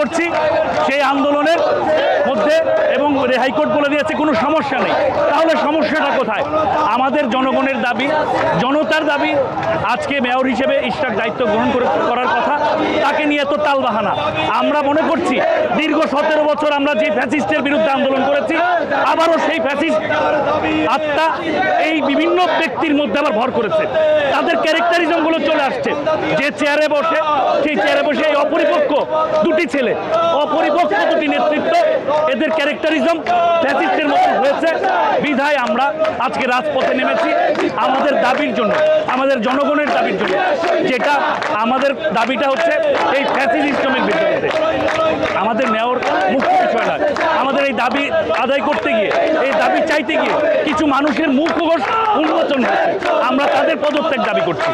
করছি সেই আন্দোলনের মধ্যে এবং হাইকোর্ট বলে দিয়েছে কোনো সমস্যা নেই। তাহলে সমস্যাটা কোথায়? আমাদের জনগণের দাবি, জনতার দাবি, আজকে মেয়র হিসেবে ইশরাক দায়িত্ব গ্রহণ করার কথা, তাকে নিয়ে তো তালবাহানা। আমরা মনে করছি দীর্ঘ 17 বছর আমরা যে ফ্যাসিস্টের বিরুদ্ধে আন্দোলন করেছি, আবারও সেই ফ্যাসিস্ট আত্মা এই বিভিন্ন ব্যক্তির মধ্যে আবার ভর করেছে। তাদের ক্যারেক্টারিজমগুলো চলে আসছে। যে চেয়ারে বসে, সেই চেয়ারে বসে এই অপরিপক্ক দুটি ছেলে, অপরিপক্ক দুটি নেতৃত্ব, এদের ক্যারেক্টারিজম ফ্যাসিস্টের মতো হয়েছে। বিধায় আমরা আজকে রাজপথে নেমেছি আমাদের দাবির জন্য, আমাদের জনগণের দাবির জন্য। যেটা আমাদের দাবিটা হচ্ছে এই ফ্যাসিস্টের বিরুদ্ধে। আমাদের মেয়র মুখ্য বিষয় নয়, আমাদের এই দাবি আদায় করতে গিয়ে, এই দাবি চাইতে গিয়ে কিছু মানুষের মুখোশ উন্মোচন হচ্ছে। আমরা তাদের পদত্যাগ দাবি করছি।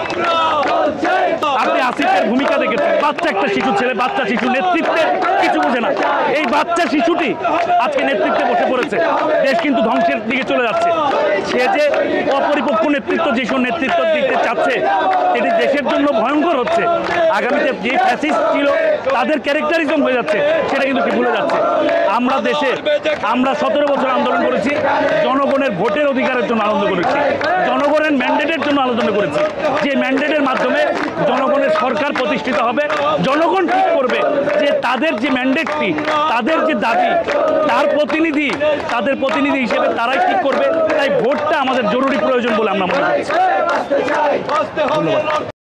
আপনি আসিফের ভূমিকা দেখেছেন, বাচ্চা একটা শিশু ছেলে, বাচ্চা শিশু নেতৃত্বে কিছু বোঝে না। এই বাচ্চা শিশুটি আজকে নেতৃত্বে বসে পড়েছে। দেশ কিন্তু ধ্বংসের দিকে চলে যাচ্ছে। সে যে অপরিপক্ক নেতৃত্ব, যেসব নেতৃত্ব দিতে চাচ্ছে, এটি দেশের জন্য ভয়ঙ্কর হচ্ছে। আগামীতে যে ফ্যাসিস্ট ছিল তাদের ক্যারেক্টারিজম হয়ে যাচ্ছে, সেটা কিন্তু কি ভুলে যাচ্ছে। আমরা দেশে 17 বছর আন্দোলন করেছি, জনগণের ভোটের অধিকারের জন্য আনন্দ করেছি, জনগণের ম্যান্ডেটের জন্য আলোচনা করেছি। যে ম্যান্ডেটের মাধ্যমে জনগণের সরকার প্রতিষ্ঠিত হবে, জনগণ ঠিক করবে যে তাদের যে ম্যান্ডেটটি, তাদের যে দাবি, তাদের প্রতিনিধি হিসেবে তারাই ঠিক করবে। তাই ভোটটা আমাদের জরুরি প্রয়োজন বলে আমরা মনে করছি। ধন্যবাদ।